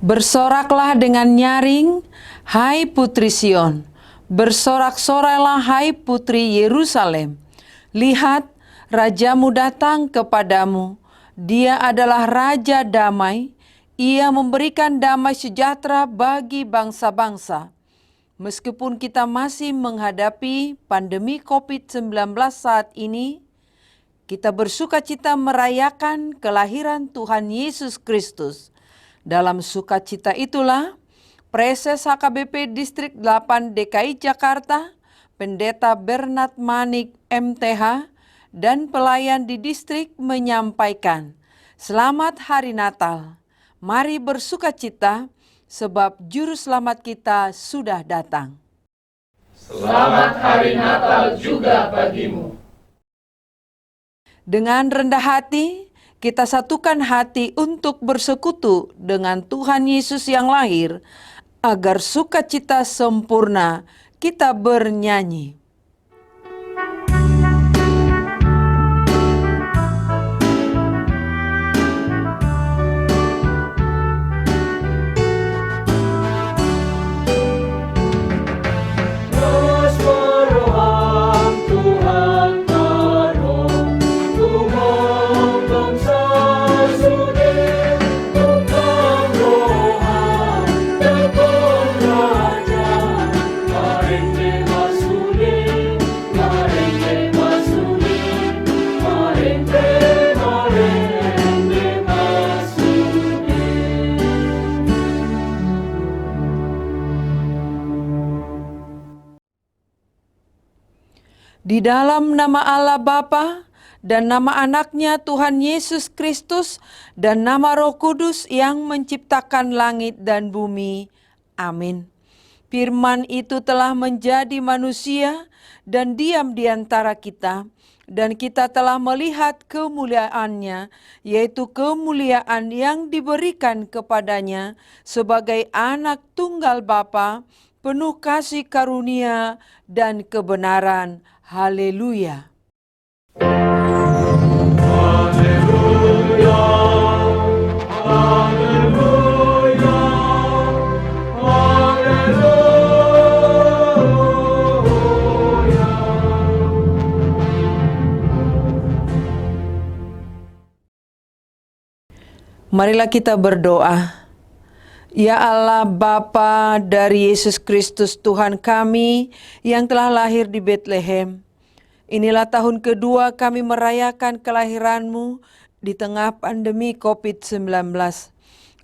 Bersoraklah dengan nyaring, hai putri Sion. Bersorak-sorailah, hai putri Yerusalem. Lihat, rajamu datang kepadamu. Dia adalah raja damai. Ia memberikan damai sejahtera bagi bangsa-bangsa. Meskipun kita masih menghadapi pandemi COVID-19 saat ini, kita bersukacita merayakan kelahiran Tuhan Yesus Kristus. Dalam sukacita itulah, Preses HKBP Distrik 8 DKI Jakarta, Pendeta Bernard Manik MTH, dan pelayan di distrik menyampaikan, Selamat Hari Natal. Mari bersukacita, sebab Juru Selamat kita sudah datang. Selamat Hari Natal juga bagimu. Dengan rendah hati, kita satukan hati untuk bersekutu dengan Tuhan Yesus yang lahir, agar sukacita sempurna kita bernyanyi. Di dalam nama Allah Bapa dan nama anaknya Tuhan Yesus Kristus dan nama Roh Kudus yang menciptakan langit dan bumi. Amin. Firman itu telah menjadi manusia dan diam di antara kita, dan kita telah melihat kemuliaannya, yaitu kemuliaan yang diberikan kepadanya sebagai anak tunggal Bapa, penuh kasih karunia dan kebenaran. Haleluya. Haleluya. Haleluya. Haleluya. Marilah kita berdoa. Ya Allah Bapa dari Yesus Kristus Tuhan kami yang telah lahir di Betlehem. Inilah tahun kedua kami merayakan kelahiran-Mu di tengah pandemi COVID-19.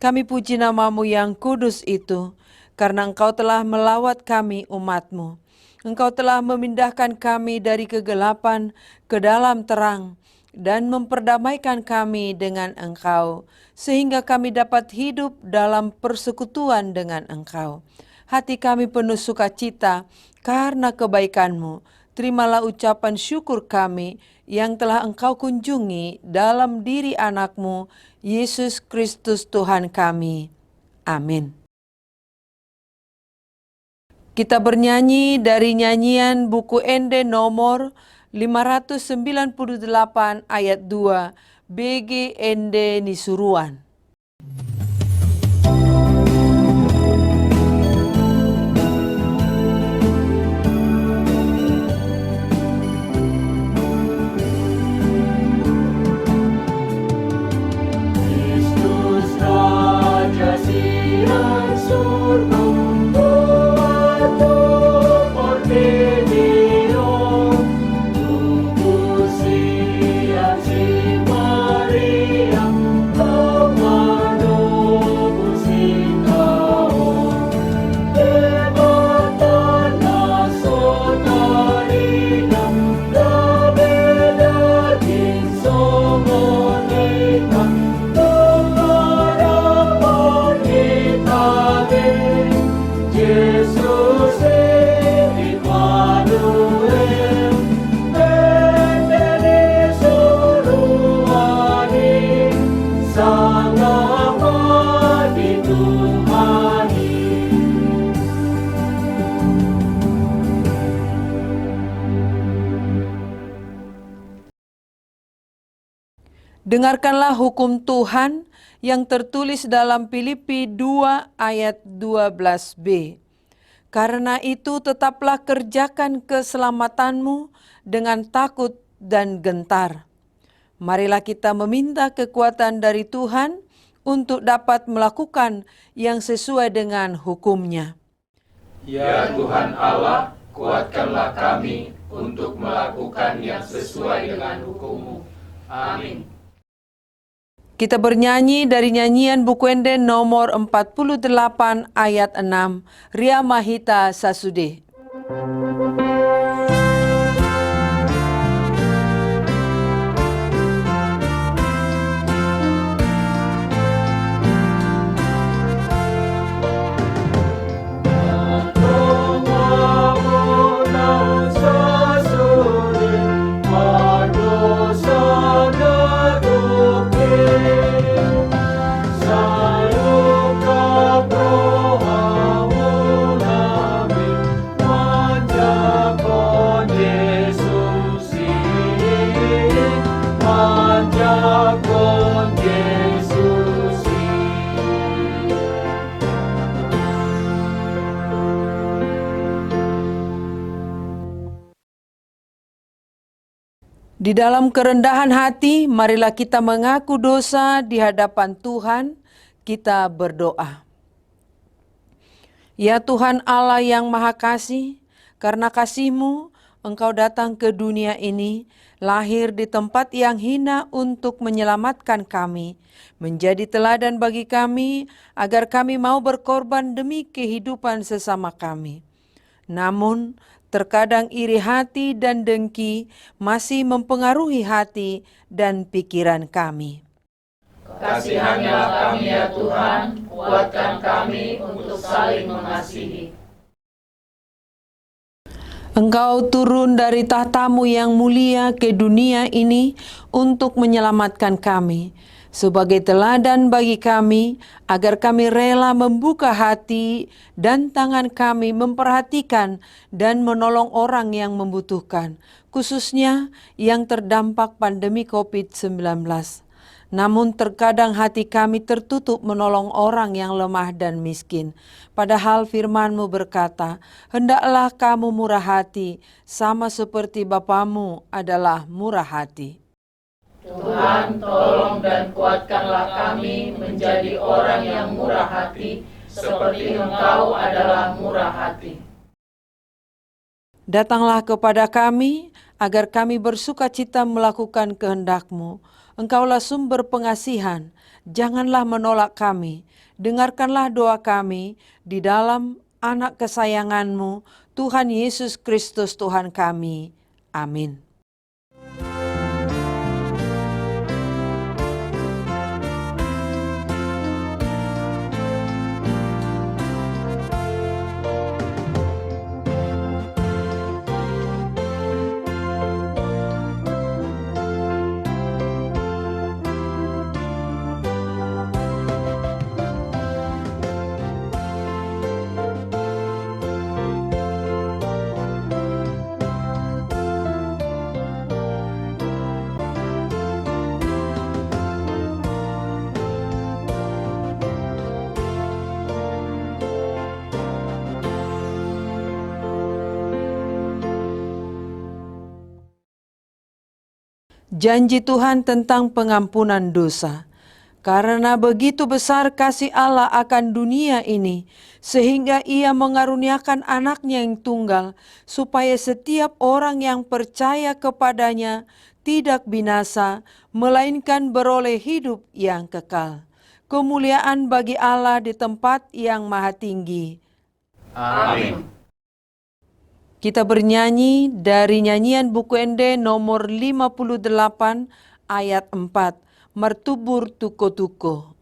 Kami puji nama-Mu yang kudus itu, karena Engkau telah melawat kami umat-Mu. Engkau telah memindahkan kami dari kegelapan ke dalam terang, dan memperdamaikan kami dengan Engkau, sehingga kami dapat hidup dalam persekutuan dengan Engkau. Hati kami penuh sukacita karena kebaikan-Mu. Terimalah ucapan syukur kami yang telah Engkau kunjungi dalam diri anak-Mu, Yesus Kristus Tuhan kami. Amin. Kita bernyanyi dari nyanyian buku Ende nomor 598 ayat 2, BG Ende Nisuruan. Kristus Raja Sian surga, Maria, Romano. Dengarkanlah hukum Tuhan yang tertulis dalam Filipi 2 ayat 12b. Karena itu tetaplah kerjakan keselamatanmu dengan takut dan gentar. Marilah kita meminta kekuatan dari Tuhan untuk dapat melakukan yang sesuai dengan hukum-Nya. Ya Tuhan Allah, kuatkanlah kami untuk melakukan yang sesuai dengan hukum-Mu. Amin. Kita bernyanyi dari nyanyian buku Ende nomor 48 ayat 6, Ria Mahita Sasude. Di dalam kerendahan hati, marilah kita mengaku dosa di hadapan Tuhan, kita berdoa. Ya Tuhan Allah yang Maha Kasih, karena kasih-Mu, Engkau datang ke dunia ini, lahir di tempat yang hina untuk menyelamatkan kami, menjadi teladan bagi kami, agar kami mau berkorban demi kehidupan sesama kami. Namun, terkadang iri hati dan dengki masih mempengaruhi hati dan pikiran kami. Kasihanilah kami ya Tuhan, kuatkan kami untuk saling mengasihi. Engkau turun dari tahta-Mu yang mulia ke dunia ini untuk menyelamatkan kami, sebagai teladan bagi kami, agar kami rela membuka hati dan tangan kami memperhatikan dan menolong orang yang membutuhkan, khususnya yang terdampak pandemi COVID-19. Namun terkadang hati kami tertutup menolong orang yang lemah dan miskin. Padahal firman-Mu berkata, hendaklah kamu murah hati, sama seperti Bapamu adalah murah hati. Tuhan, tolong dan kuatkanlah kami menjadi orang yang murah hati, seperti Engkau adalah murah hati. Datanglah kepada kami, agar kami bersukacita melakukan kehendak-Mu. Engkaulah sumber pengasihan, janganlah menolak kami. Dengarkanlah doa kami di dalam anak kesayangan-Mu, Tuhan Yesus Kristus Tuhan kami. Amin. Janji Tuhan tentang pengampunan dosa. Karena begitu besar kasih Allah akan dunia ini, sehingga Ia mengaruniakan anaknya yang tunggal, supaya setiap orang yang percaya kepadanya tidak binasa, melainkan beroleh hidup yang kekal. Kemuliaan bagi Allah di tempat yang maha tinggi. Amin. Kita bernyanyi dari nyanyian buku Ende nomor 58 ayat 4, Mertubur Tuko-Tuko.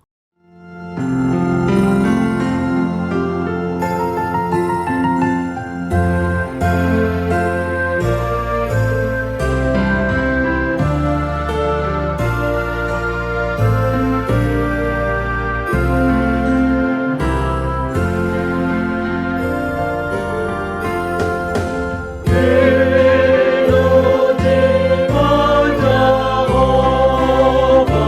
Elo te manja oba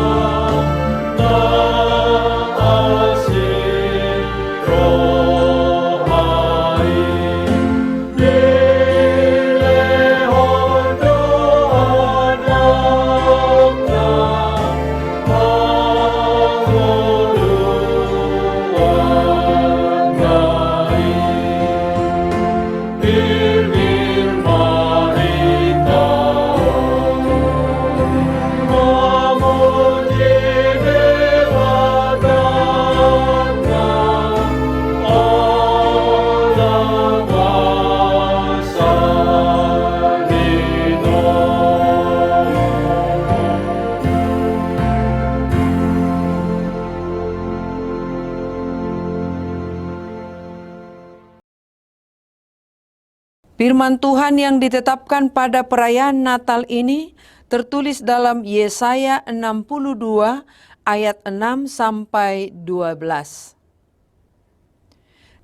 Firman Tuhan yang ditetapkan pada perayaan Natal ini tertulis dalam Yesaya 62 ayat 6 sampai 12.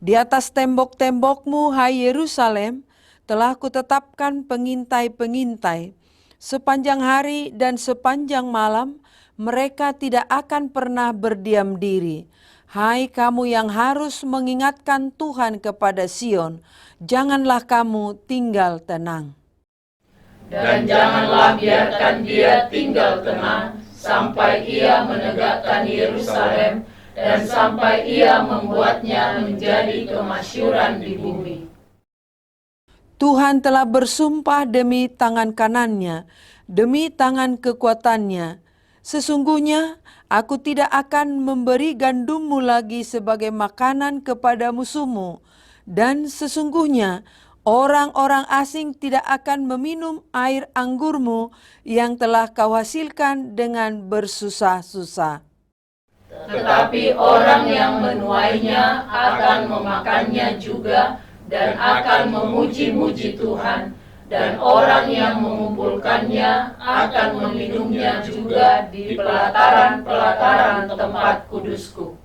Di atas tembok-tembokmu, hai Yerusalem, telah kutetapkan pengintai-pengintai. Sepanjang hari dan sepanjang malam, mereka tidak akan pernah berdiam diri. Hai kamu yang harus mengingatkan Tuhan kepada Sion, janganlah kamu tinggal tenang. Dan janganlah biarkan dia tinggal tenang sampai ia menegakkan Yerusalem dan sampai ia membuatnya menjadi kemasyhuran di bumi. Tuhan telah bersumpah demi tangan kanannya, demi tangan kekuatannya. Sesungguhnya aku tidak akan memberi gandummu lagi sebagai makanan kepada musuhmu, dan sesungguhnya orang-orang asing tidak akan meminum air anggurmu yang telah kau hasilkan dengan bersusah-susah. Tetapi orang yang menuainya akan memakannya juga dan akan memuji-muji Tuhan, dan orang yang mengumpulkannya akan meminumnya juga di pelataran-pelataran tempat kudusku.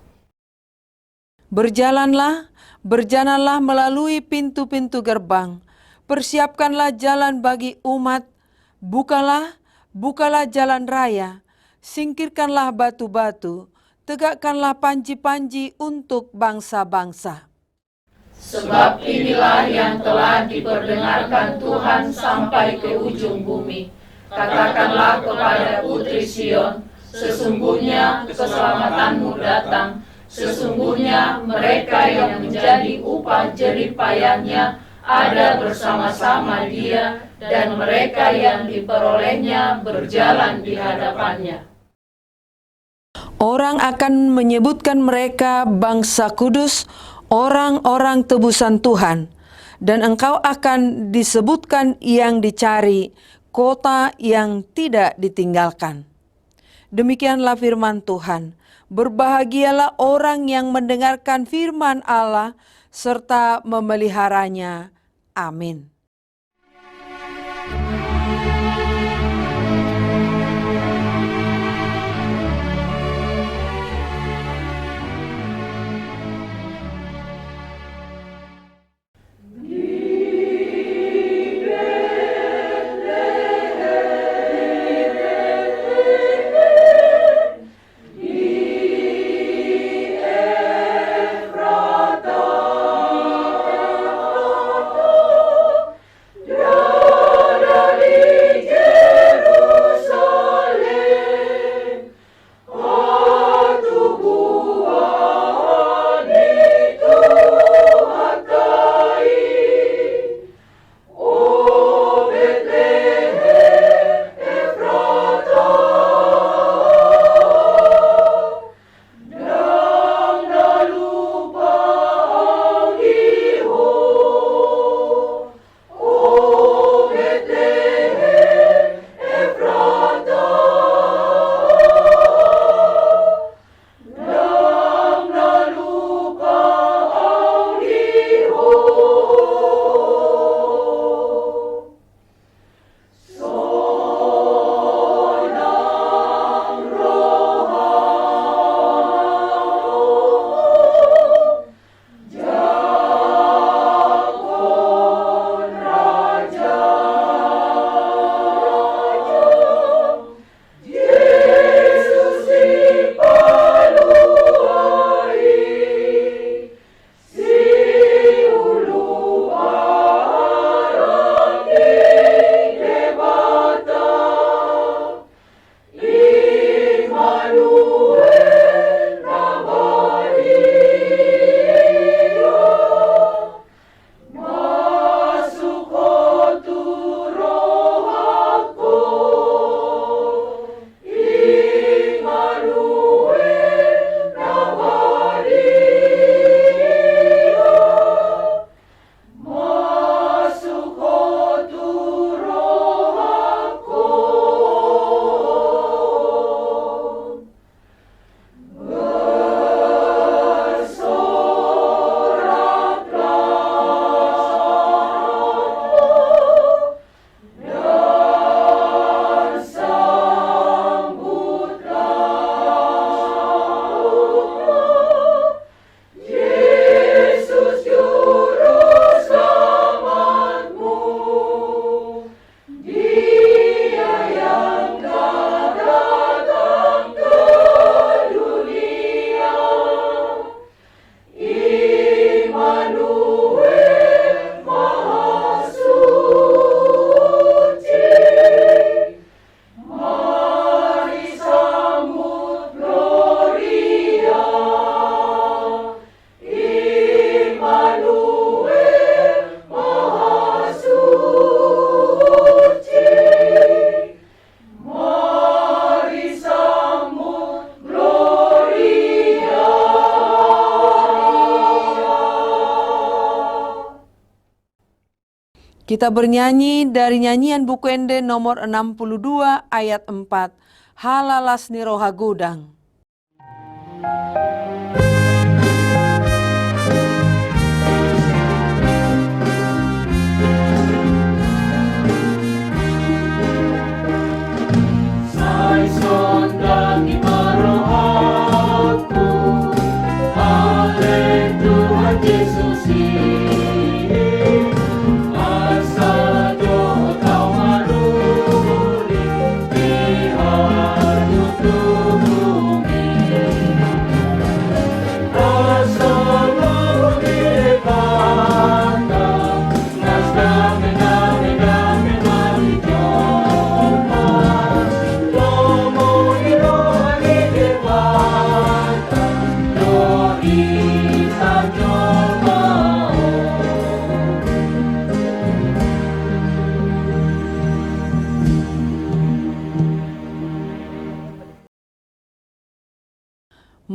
Berjalanlah melalui pintu-pintu gerbang. Persiapkanlah jalan bagi umat. Bukalah jalan raya. Singkirkanlah batu-batu. Tegakkanlah panji-panji untuk bangsa-bangsa. Sebab inilah yang telah diperdengarkan Tuhan sampai ke ujung bumi. Katakanlah kepada putri Sion, sesungguhnya keselamatanmu datang. Sesungguhnya mereka yang menjadi upah jerih payahnya ada bersama-sama dia, dan mereka yang diperolehnya berjalan di hadapannya. Orang akan menyebutkan mereka bangsa kudus, orang-orang tebusan Tuhan. Dan engkau akan disebutkan yang dicari, kota yang tidak ditinggalkan. Demikianlah firman Tuhan. Berbahagialah orang yang mendengarkan firman Allah serta memeliharanya. Amin. Kita bernyanyi dari nyanyian buku Ende nomor 62 ayat 4. Halalas ni roha gudang.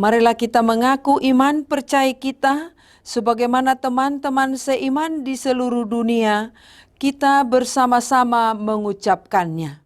Marilah kita mengaku iman percaya kita sebagaimana teman-teman seiman di seluruh dunia, kita bersama-sama mengucapkannya.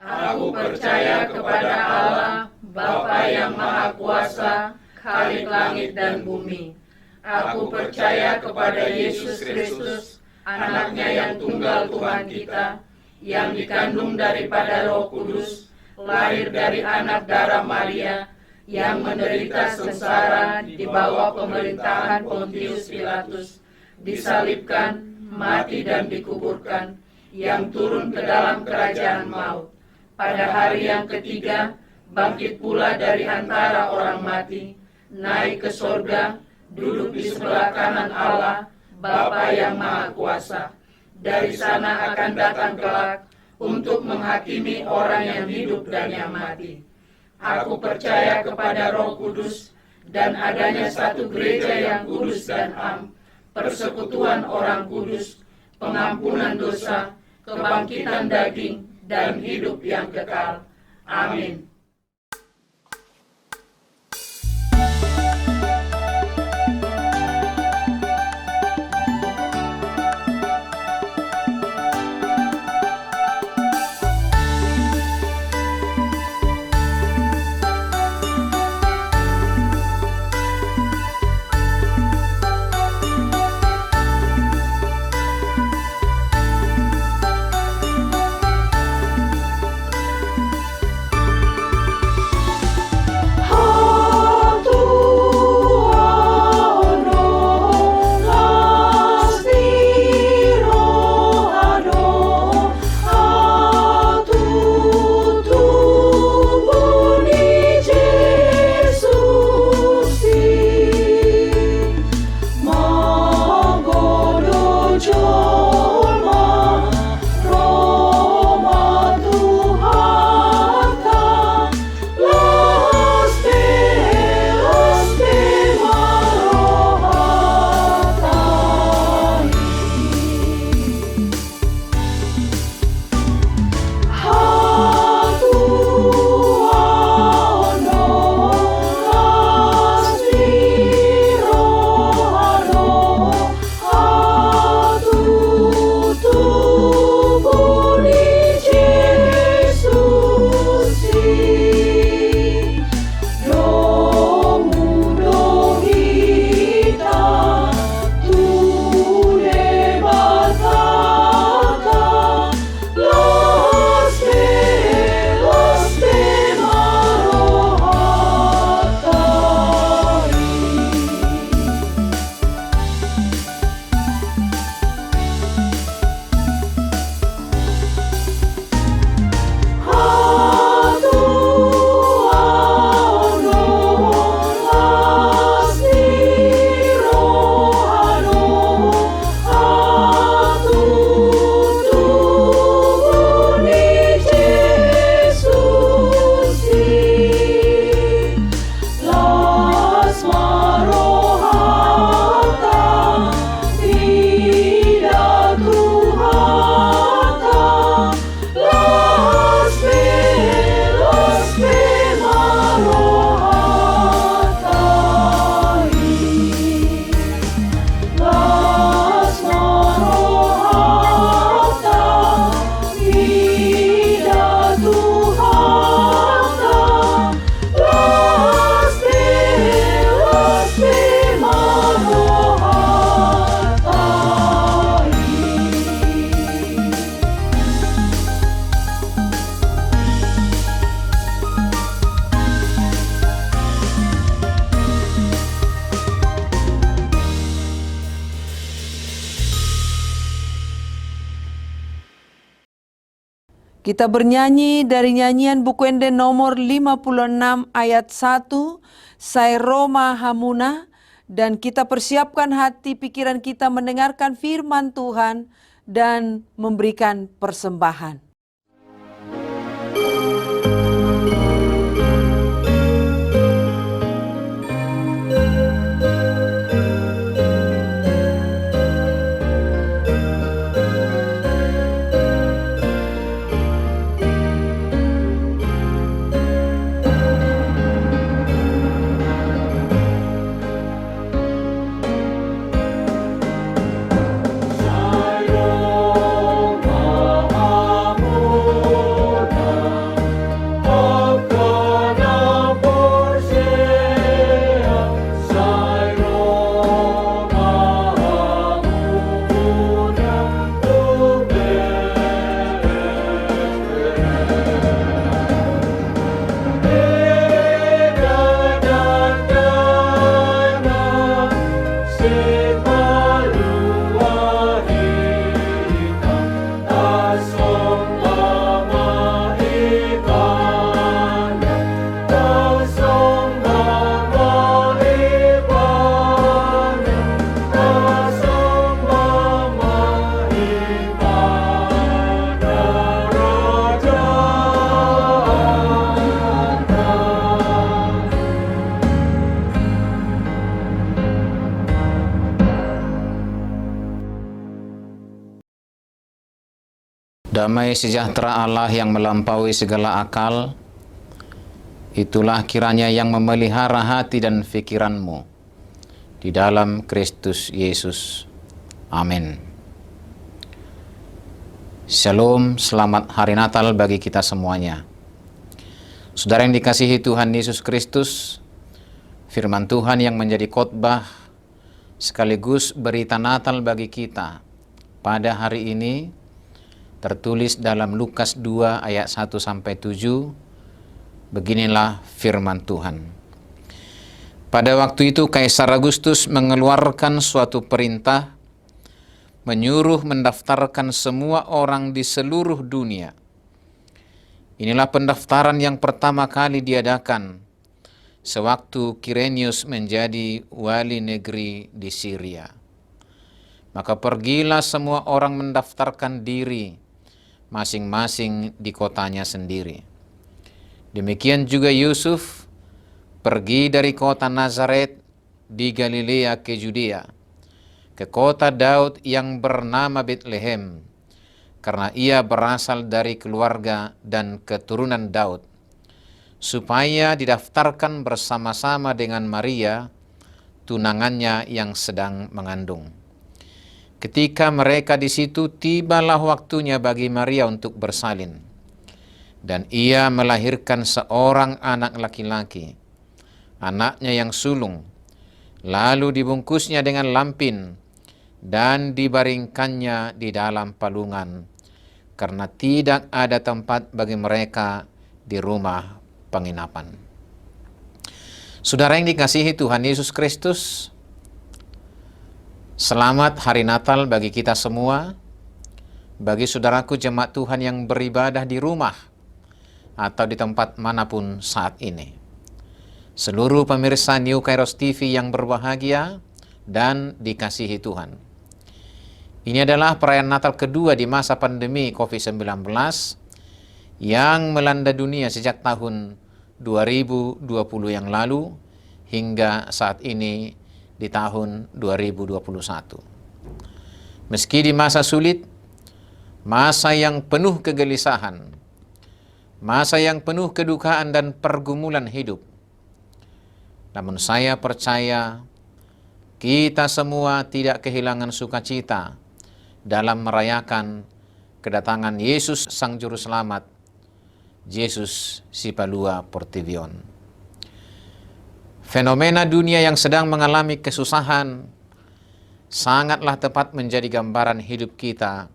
Aku percaya kepada Allah, Bapa yang Maha Kuasa, Khalik langit dan bumi. Aku percaya kepada Yesus Kristus, anaknya yang tunggal Tuhan kita, yang dikandung daripada Roh Kudus, lahir dari anak darah Maria, yang menderita sengsara di bawah pemerintahan Pontius Pilatus, disalibkan, mati dan dikuburkan, yang turun ke dalam kerajaan maut. Pada hari yang ketiga, bangkit pula dari antara orang mati, naik ke sorga, duduk di sebelah kanan Allah, Bapa yang Maha Kuasa. Dari sana akan datang kelak untuk menghakimi orang yang hidup dan yang mati. Aku percaya kepada Roh Kudus dan adanya satu gereja yang kudus dan am, persekutuan orang kudus, pengampunan dosa, kebangkitan daging, dan hidup yang kekal. Amin. Kita bernyanyi dari nyanyian Bukuende nomor 56 ayat 1, Sai Roma Hamuna, dan kita persiapkan hati pikiran kita mendengarkan firman Tuhan dan memberikan persembahan. Damai sejahtera Allah yang melampaui segala akal, itulah kiranya yang memelihara hati dan pikiranmu di dalam Kristus Yesus. Amin. Shalom, selamat hari Natal bagi kita semuanya. Saudara yang dikasihi Tuhan Yesus Kristus, firman Tuhan yang menjadi khotbah sekaligus berita Natal bagi kita pada hari ini tertulis dalam Lukas 2 ayat 1-7. Beginilah firman Tuhan. Pada waktu itu Kaisar Agustus mengeluarkan suatu perintah menyuruh mendaftarkan semua orang di seluruh dunia. Inilah pendaftaran yang pertama kali diadakan sewaktu Quirinius menjadi wali negeri di Syria. Maka pergilah semua orang mendaftarkan diri masing-masing di kotanya sendiri. Demikian juga Yusuf pergi dari kota Nazaret di Galilea ke Judea, ke kota Daud yang bernama Betlehem, karena ia berasal dari keluarga dan keturunan Daud, supaya didaftarkan bersama-sama dengan Maria, tunangannya yang sedang mengandung. Ketika mereka di situ, tibalah waktunya bagi Maria untuk bersalin. Dan ia melahirkan seorang anak laki-laki, anaknya yang sulung. Lalu dibungkusnya dengan lampin dan dibaringkannya di dalam palungan, karena tidak ada tempat bagi mereka di rumah penginapan. Saudara yang dikasihi Tuhan Yesus Kristus, selamat hari Natal bagi kita semua, bagi saudaraku jemaat Tuhan yang beribadah di rumah atau di tempat manapun saat ini. Seluruh pemirsa New Kairos TV yang berbahagia dan dikasihi Tuhan. Ini adalah perayaan Natal kedua di masa pandemi COVID-19 yang melanda dunia sejak tahun 2020 yang lalu hingga saat ini di tahun 2021. Meski di masa sulit, masa yang penuh kegelisahan, masa yang penuh kedukaan dan pergumulan hidup, namun saya percaya kita semua tidak kehilangan sukacita dalam merayakan kedatangan Yesus Sang Juru Selamat, Yesus si Palua Portivion. Fenomena dunia yang sedang mengalami kesusahan sangatlah tepat menjadi gambaran hidup kita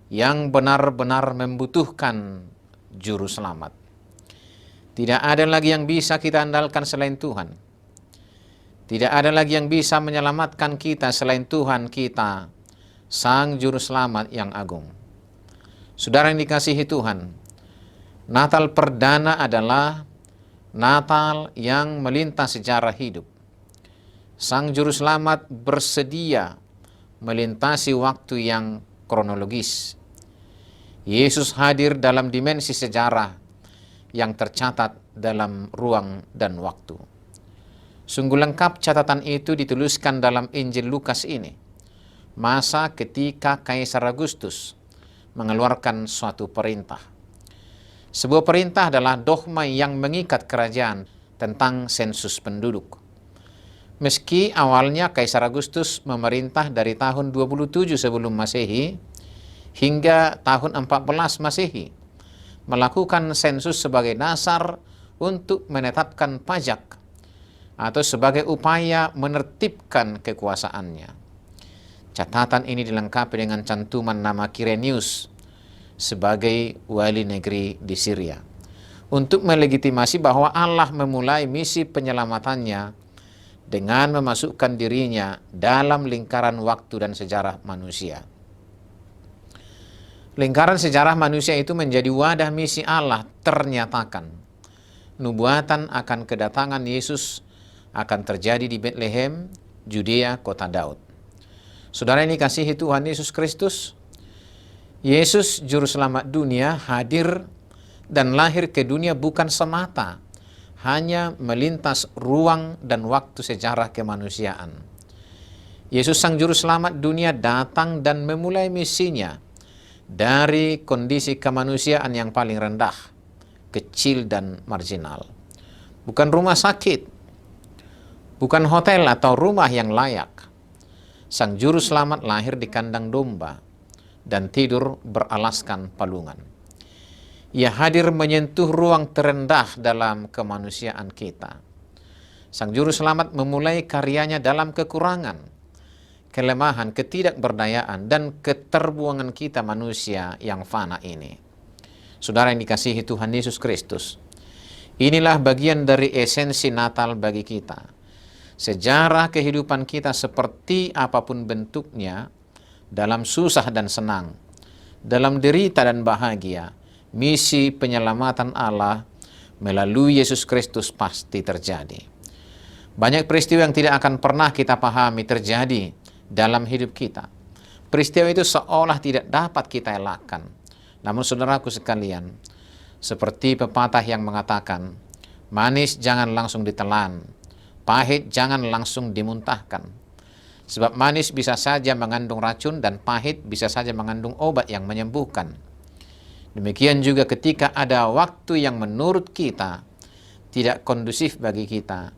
yang benar-benar membutuhkan Juru Selamat. Tidak ada lagi yang bisa kita andalkan selain Tuhan. Tidak ada lagi yang bisa menyelamatkan kita selain Tuhan kita, Sang Juru Selamat yang agung. Saudara yang dikasihi Tuhan, Natal perdana adalah Natal yang melintas sejarah hidup. Sang Juru Selamat bersedia melintasi waktu yang kronologis. Yesus hadir dalam dimensi sejarah yang tercatat dalam ruang dan waktu. Sungguh lengkap catatan itu dituliskan dalam Injil Lukas ini. Masa ketika Kaisar Agustus mengeluarkan suatu perintah. Sebuah perintah adalah dogma yang mengikat kerajaan tentang sensus penduduk. Meski awalnya Kaisar Agustus memerintah dari tahun 27 sebelum Masehi hingga tahun 14 Masehi, melakukan sensus sebagai dasar untuk menetapkan pajak atau sebagai upaya menertibkan kekuasaannya. Catatan ini dilengkapi dengan cantuman nama Quirinius sebagai wali negeri di Syria untuk melegitimasi bahwa Allah memulai misi penyelamatannya dengan memasukkan dirinya dalam lingkaran waktu dan sejarah manusia. Lingkaran sejarah manusia itu menjadi wadah misi Allah ternyatakan. Nubuatan akan kedatangan Yesus akan terjadi di Bethlehem, Judea, kota Daud. Saudara yang dikasihi Tuhan Yesus Kristus, Yesus Juru Selamat dunia hadir dan lahir ke dunia bukan semata hanya melintas ruang dan waktu sejarah kemanusiaan. Yesus Sang Juru Selamat dunia datang dan memulai misinya dari kondisi kemanusiaan yang paling rendah, kecil dan marginal. Bukan rumah sakit, bukan hotel atau rumah yang layak. Sang Juru Selamat lahir di kandang domba dan tidur beralaskan palungan. Ia hadir menyentuh ruang terendah dalam kemanusiaan kita. Sang Juru Selamat memulai karyanya dalam kekurangan, kelemahan, ketidakberdayaan, dan keterbuangan kita manusia yang fana ini. Saudara yang dikasihi Tuhan Yesus Kristus, inilah bagian dari esensi Natal bagi kita. Sejarah kehidupan kita seperti apapun bentuknya, dalam susah dan senang, dalam derita dan bahagia, misi penyelamatan Allah melalui Yesus Kristus pasti terjadi. Banyak peristiwa yang tidak akan pernah kita pahami terjadi dalam hidup kita. Peristiwa itu seolah tidak dapat kita elakkan. Namun saudaraku sekalian, seperti pepatah yang mengatakan, manis jangan langsung ditelan, pahit jangan langsung dimuntahkan. Sebab manis bisa saja mengandung racun dan pahit bisa saja mengandung obat yang menyembuhkan. Demikian juga ketika ada waktu yang menurut kita tidak kondusif bagi kita,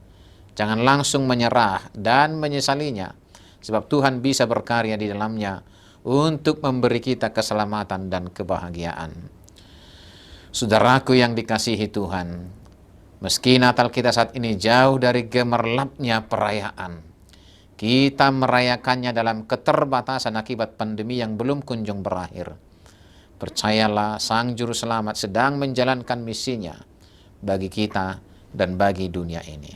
jangan langsung menyerah dan menyesalinya. Sebab Tuhan bisa berkarya di dalamnya untuk memberi kita keselamatan dan kebahagiaan. Saudaraku yang dikasihi Tuhan, meski Natal kita saat ini jauh dari gemerlapnya perayaan, kita merayakannya dalam keterbatasan akibat pandemi yang belum kunjung berakhir. Percayalah, Sang Juru Selamat sedang menjalankan misinya bagi kita dan bagi dunia ini.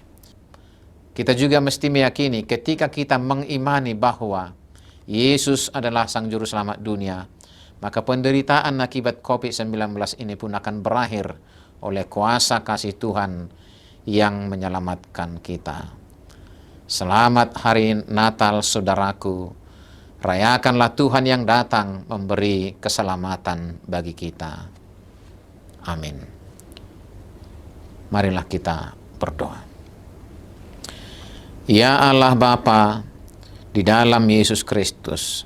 Kita juga mesti meyakini ketika kita mengimani bahwa Yesus adalah Sang Juru Selamat dunia, maka penderitaan akibat COVID-19 ini pun akan berakhir oleh kuasa kasih Tuhan yang menyelamatkan kita. Selamat hari Natal saudaraku, rayakanlah Tuhan yang datang memberi keselamatan bagi kita. Amin. Marilah kita berdoa. Ya Allah Bapa, di dalam Yesus Kristus,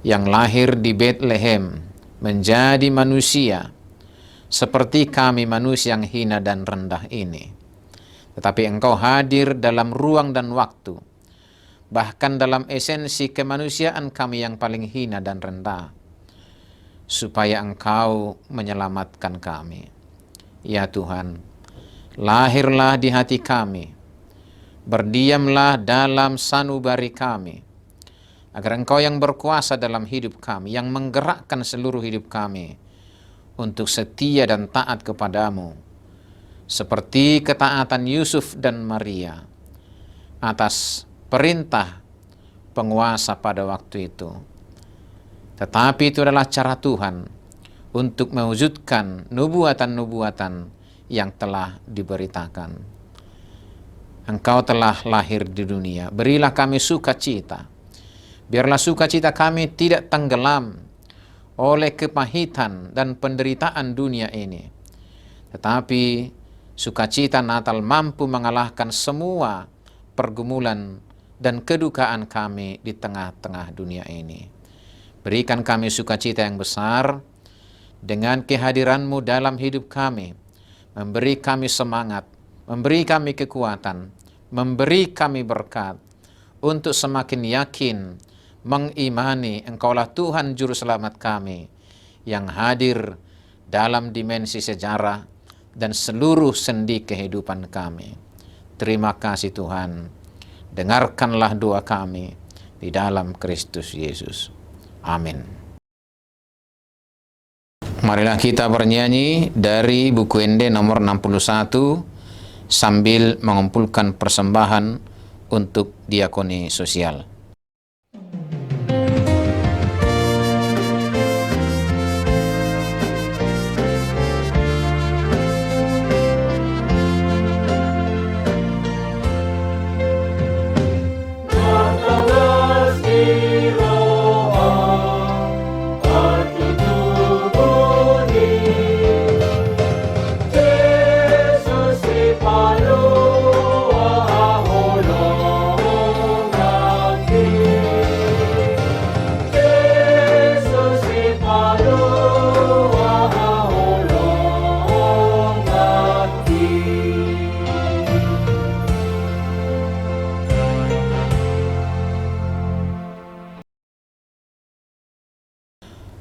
yang lahir di Bethlehem menjadi manusia, seperti kami manusia yang hina dan rendah ini. Tetapi Engkau hadir dalam ruang dan waktu, bahkan dalam esensi kemanusiaan kami yang paling hina dan rendah, supaya Engkau menyelamatkan kami. Ya Tuhan, lahirlah di hati kami, berdiamlah dalam sanubari kami, agar Engkau yang berkuasa dalam hidup kami, yang menggerakkan seluruh hidup kami untuk setia dan taat kepadamu, seperti ketaatan Yusuf dan Maria atas perintah penguasa pada waktu itu. Tetapi itu adalah cara Tuhan untuk mewujudkan nubuatan-nubuatan yang telah diberitakan. Engkau telah lahir di dunia, berilah kami sukacita. Biarlah sukacita kami tidak tenggelam oleh kepahitan dan penderitaan dunia ini. Tetapi sukacita Natal mampu mengalahkan semua pergumulan dan kedukaan kami di tengah-tengah dunia ini. Berikan kami sukacita yang besar dengan kehadiran-Mu dalam hidup kami, memberi kami semangat, memberi kami kekuatan, memberi kami berkat untuk semakin yakin mengimani Engkaulah Tuhan Juru Selamat kami yang hadir dalam dimensi sejarah dan seluruh sendi kehidupan kami. Terima kasih Tuhan. Dengarkanlah doa kami di dalam Kristus Yesus. Amin. Marilah kita bernyanyi dari buku Ende nomor 61 sambil mengumpulkan persembahan untuk diakoni sosial.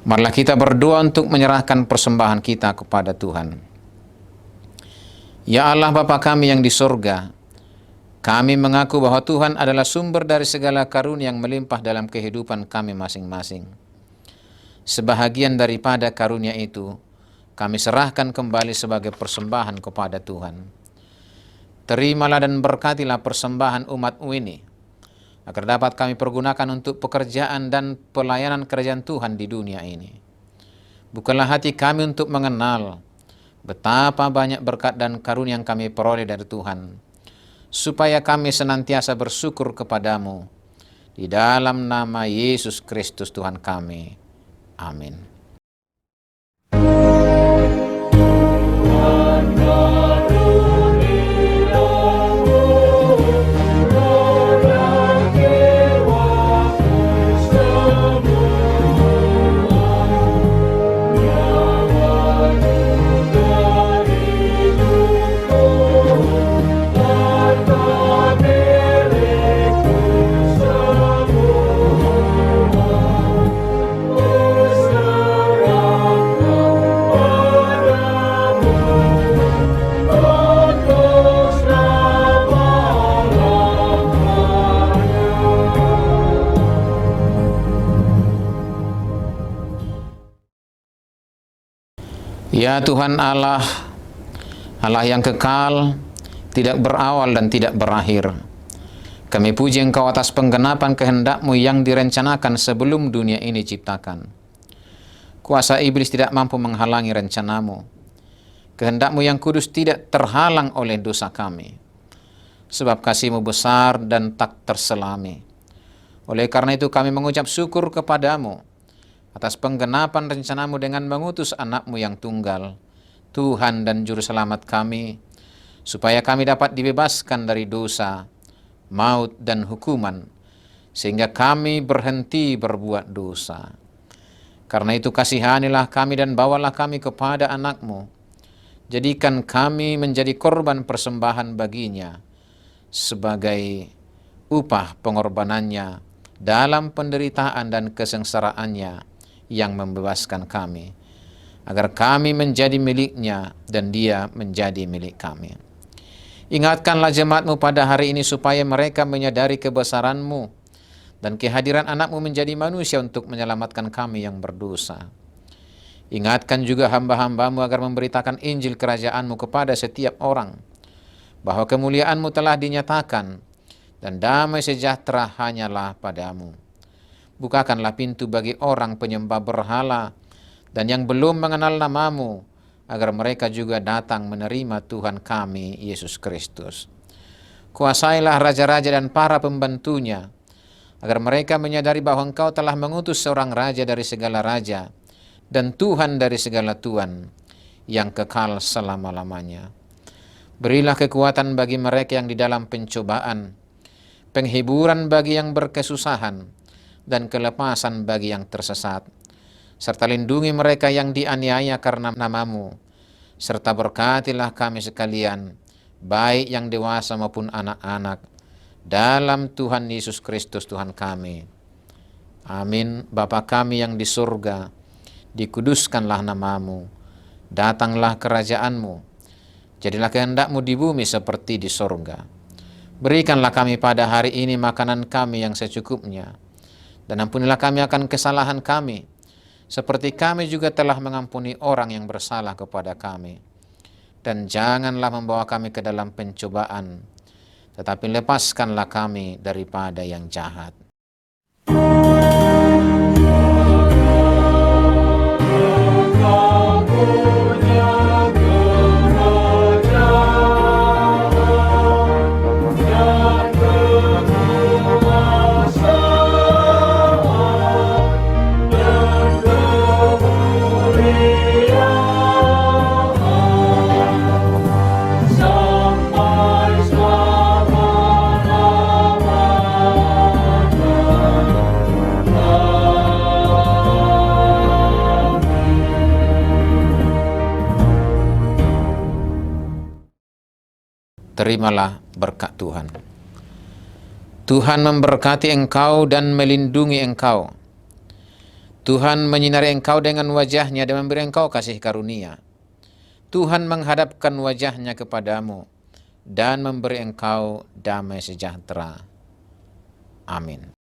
Marilah kita berdoa untuk menyerahkan persembahan kita kepada Tuhan. Ya Allah Bapa kami yang di sorga, kami mengaku bahwa Tuhan adalah sumber dari segala karunia yang melimpah dalam kehidupan kami masing-masing. Sebahagian daripada karunia itu, kami serahkan kembali sebagai persembahan kepada Tuhan. Terimalah dan berkatilah persembahan umat-Mu ini, agar dapat kami pergunakan untuk pekerjaan dan pelayanan kerajaan Tuhan di dunia ini. Bukalah hati kami untuk mengenal betapa banyak berkat dan karunia yang kami peroleh dari Tuhan, supaya kami senantiasa bersyukur kepadamu. Di dalam nama Yesus Kristus Tuhan kami. Amin. Ya Tuhan Allah, Allah yang kekal, tidak berawal dan tidak berakhir. Kami puji Engkau atas penggenapan kehendak-Mu yang direncanakan sebelum dunia ini diciptakan. Kuasa iblis tidak mampu menghalangi rencana-Mu. Kehendak-Mu yang kudus tidak terhalang oleh dosa kami. Sebab kasih-Mu besar dan tak terselami. Oleh karena itu kami mengucap syukur kepadamu atas penggenapan rencana-Mu dengan mengutus anak-Mu yang tunggal, Tuhan dan Juru Selamat kami, supaya kami dapat dibebaskan dari dosa, maut dan hukuman, sehingga kami berhenti berbuat dosa. Karena itu kasihanilah kami dan bawalah kami kepada anak-Mu. Jadikan kami menjadi korban persembahan baginya, sebagai upah pengorbanannya dalam penderitaan dan kesengsaraannya yang membebaskan kami, agar kami menjadi miliknya dan dia menjadi milik kami. Ingatkanlah jemaat-Mu pada hari ini supaya mereka menyadari kebesaran-Mu dan kehadiran anak-Mu menjadi manusia untuk menyelamatkan kami yang berdosa. Ingatkan juga hamba-hamba-Mu agar memberitakan Injil kerajaan-Mu kepada setiap orang, bahwa kemuliaan-Mu telah dinyatakan dan damai sejahtera hanyalah padamu. Bukakanlah pintu bagi orang penyembah berhala dan yang belum mengenal nama-Mu, agar mereka juga datang menerima Tuhan kami, Yesus Kristus. Kuasailah raja-raja dan para pembantunya, agar mereka menyadari bahwa Engkau telah mengutus seorang raja dari segala raja, dan Tuhan dari segala Tuhan, yang kekal selama-lamanya. Berilah kekuatan bagi mereka yang di dalam pencobaan, penghiburan bagi yang berkesusahan, dan kelepasan bagi yang tersesat. Serta lindungi mereka yang dianiaya karena nama-Mu, serta berkatilah kami sekalian, baik yang dewasa maupun anak-anak, dalam Tuhan Yesus Kristus Tuhan kami. Amin. Bapa kami yang di surga, dikuduskanlah nama-Mu, datanglah kerajaan-Mu, jadilah kehendak-Mu di bumi seperti di surga. Berikanlah kami pada hari ini makanan kami yang secukupnya, dan ampunilah kami akan kesalahan kami, seperti kami juga telah mengampuni orang yang bersalah kepada kami. Dan janganlah membawa kami ke dalam pencobaan, tetapi lepaskanlah kami daripada yang jahat. Terimalah berkat Tuhan. Tuhan memberkati engkau dan melindungi engkau. Tuhan menyinari engkau dengan wajah-Nya dan memberi engkau kasih karunia. Tuhan menghadapkan wajah-Nya kepadamu dan memberi engkau damai sejahtera. Amin.